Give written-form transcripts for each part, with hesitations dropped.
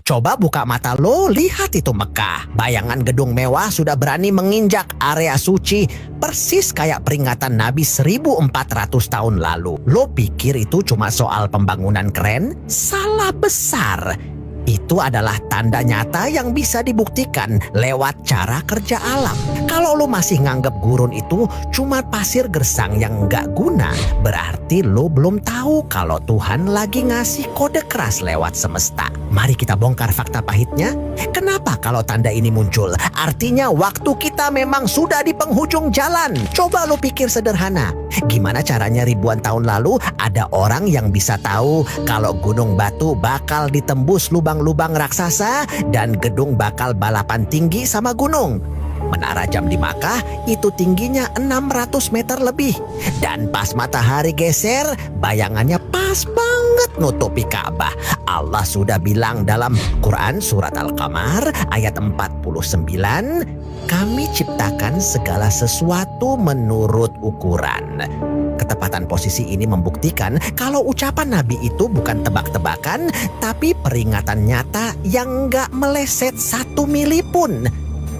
Coba buka mata lo, lihat itu Mekah. Bayangan gedung mewah sudah berani menginjak area suci, persis kayak peringatan Nabi 1400 tahun lalu. Lo pikir itu cuma soal pembangunan keren? Salah besar. Itu adalah tanda nyata yang bisa dibuktikan lewat cara kerja alam. Kalau lo masih nganggep gurun itu cuma pasir gersang yang nggak guna, berarti lo belum tahu kalau Tuhan lagi ngasih kode keras lewat semesta. Mari kita bongkar fakta pahitnya. Kenapa kalau tanda ini muncul? Artinya waktu kita memang sudah di penghujung jalan. Coba lo pikir sederhana. Gimana caranya ribuan tahun lalu ada orang yang bisa tahu kalau gunung batu bakal ditembus lubang-lubang raksasa dan gedung bakal balapan tinggi sama gunung? Menara jam di Makkah itu tingginya 600 meter lebih. Dan pas matahari geser, bayangannya pas banget nutupi Ka'bah. Allah sudah bilang dalam Quran surat Al-Qamar ayat 49, kami ciptakan segala sesuatu menurut ukuran. Ketepatan posisi ini membuktikan kalau ucapan Nabi itu bukan tebak-tebakan, tapi peringatan nyata yang nggak meleset 1 mili pun.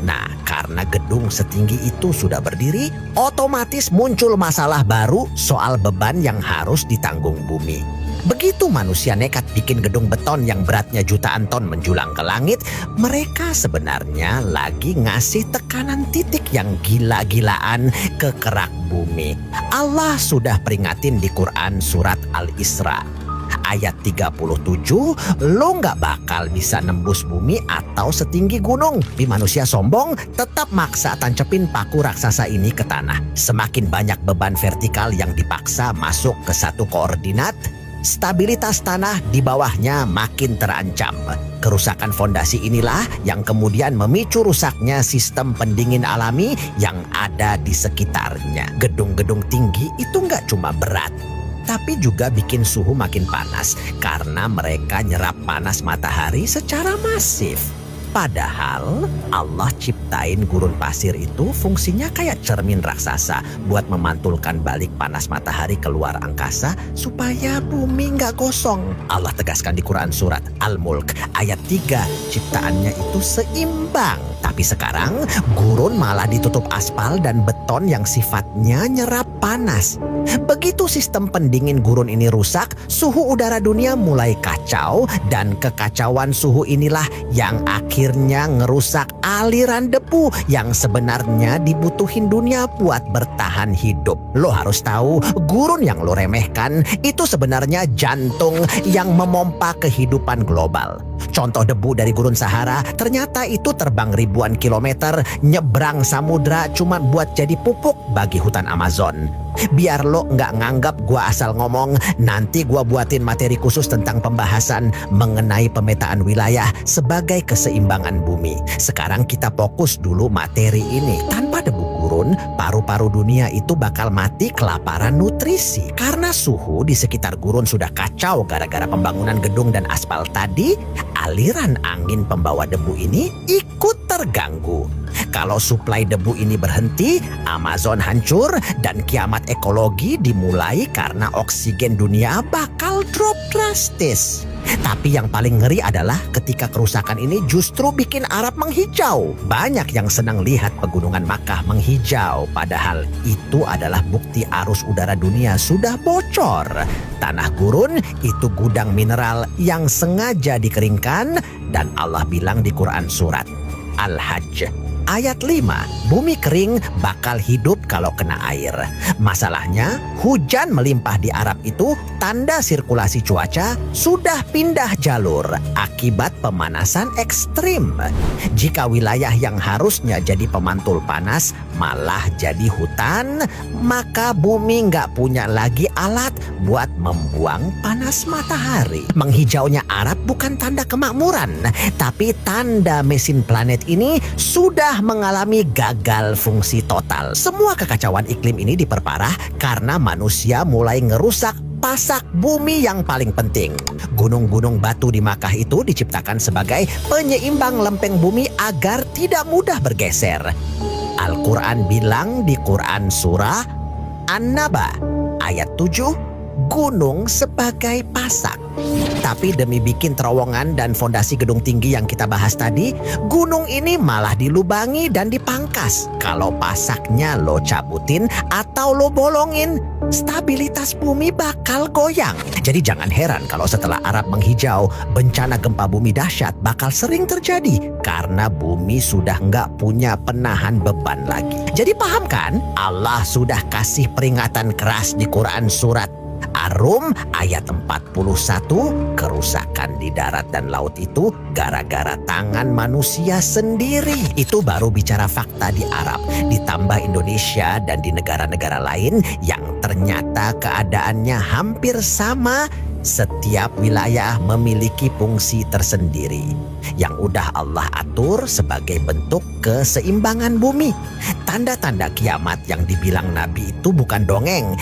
Nah, karena gedung setinggi itu sudah berdiri, otomatis muncul masalah baru soal beban yang harus ditanggung bumi. Begitu manusia nekat bikin gedung beton yang beratnya jutaan ton menjulang ke langit, mereka sebenarnya lagi ngasih tekanan titik yang gila-gilaan ke kerak bumi. Allah sudah peringatin di Quran surat Al-Isra. Ayat 37, lo nggak bakal bisa nembus bumi atau setinggi gunung. Tapi manusia sombong tetap maksa tancepin paku raksasa ini ke tanah. Semakin banyak beban vertikal yang dipaksa masuk ke satu koordinat, stabilitas tanah di bawahnya makin terancam. Kerusakan fondasi inilah yang kemudian memicu rusaknya sistem pendingin alami yang ada di sekitarnya. Gedung-gedung tinggi itu nggak cuma berat, tapi juga bikin suhu makin panas karena mereka nyerap panas matahari secara masif. Padahal Allah ciptain gurun pasir itu fungsinya kayak cermin raksasa buat memantulkan balik panas matahari keluar angkasa supaya bumi nggak gosong. Allah tegaskan di Quran surat Al-Mulk ayat 3, ciptaannya itu seimbang. Tapi sekarang gurun malah ditutup aspal dan beton yang sifatnya nyerap panas. Begitu sistem pendingin gurun ini rusak, suhu udara dunia mulai kacau, dan kekacauan suhu inilah yang akhirnya ngerusak aliran debu yang sebenarnya dibutuhin dunia buat bertahan hidup. Lo harus tahu, gurun yang lo remehkan itu sebenarnya jantung yang memompa kehidupan global. Contoh debu dari gurun Sahara ternyata itu terbang ribuan kilometer nyebrang samudra cuma buat jadi pupuk bagi hutan Amazon. Biar lo nggak nganggap gua asal ngomong, nanti gua buatin materi khusus tentang pembahasan mengenai pemetaan wilayah sebagai keseimbangan bumi. Sekarang kita fokus dulu materi ini. Tanpa debu gurun, paru-paru dunia itu bakal mati kelaparan nutrisi. Karena suhu di sekitar gurun sudah kacau gara-gara pembangunan gedung dan aspal tadi, aliran angin pembawa debu ini ikut terganggu. Kalau suplai debu ini berhenti, Amazon hancur dan kiamat ekologi dimulai karena oksigen dunia bakal drop drastis. Tapi yang paling ngeri adalah ketika kerusakan ini justru bikin Arab menghijau. Banyak yang senang lihat pegunungan Makkah menghijau, padahal itu adalah bukti arus udara dunia sudah bocor. Tanah gurun itu gudang mineral yang sengaja dikeringkan, dan Allah bilang di Quran surat Al-Hajj ayat 5, bumi kering bakal hidup kalau kena air. Masalahnya, hujan melimpah di Arab itu tanda sirkulasi cuaca sudah pindah jalur akibat pemanasan ekstrim. Jika wilayah yang harusnya jadi pemantul panas malah jadi hutan, maka bumi nggak punya lagi alat buat membuang panas matahari. Menghijaunya Arab bukan tanda kemakmuran, tapi tanda mesin planet ini sudah mengalami gagal fungsi total. Semua kekacauan iklim ini diperparah karena manusia mulai ngerusak pasak bumi yang paling penting. Gunung-gunung batu di Makkah itu diciptakan sebagai penyeimbang lempeng bumi agar tidak mudah bergeser. Al-Quran bilang di Quran surah An-Naba ayat 7, gunung sebagai pasak. Tapi demi bikin terowongan dan fondasi gedung tinggi yang kita bahas tadi, gunung ini malah dilubangi dan dipangkas. Kalau pasaknya lo cabutin atau lo bolongin, stabilitas bumi bakal goyang. Jadi jangan heran kalau setelah Arab menghijau, bencana gempa bumi dahsyat bakal sering terjadi karena bumi sudah nggak punya penahan beban lagi. Jadi paham kan? Allah sudah kasih peringatan keras di Quran surat Ar-Rum ayat 41, kerusakan di darat dan laut itu gara-gara tangan manusia sendiri. Itu baru bicara fakta di Arab, ditambah Indonesia dan di negara-negara lain yang ternyata keadaannya hampir sama. Setiap wilayah memiliki fungsi tersendiri yang udah Allah atur sebagai bentuk keseimbangan bumi. Tanda-tanda kiamat yang dibilang Nabi itu bukan dongeng,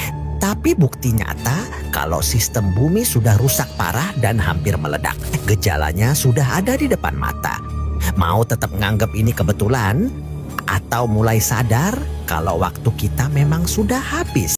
tapi bukti nyata kalau sistem bumi sudah rusak parah dan hampir meledak. Gejalanya sudah ada di depan mata. Mau tetap nganggap ini kebetulan? Atau mulai sadar kalau waktu kita memang sudah habis?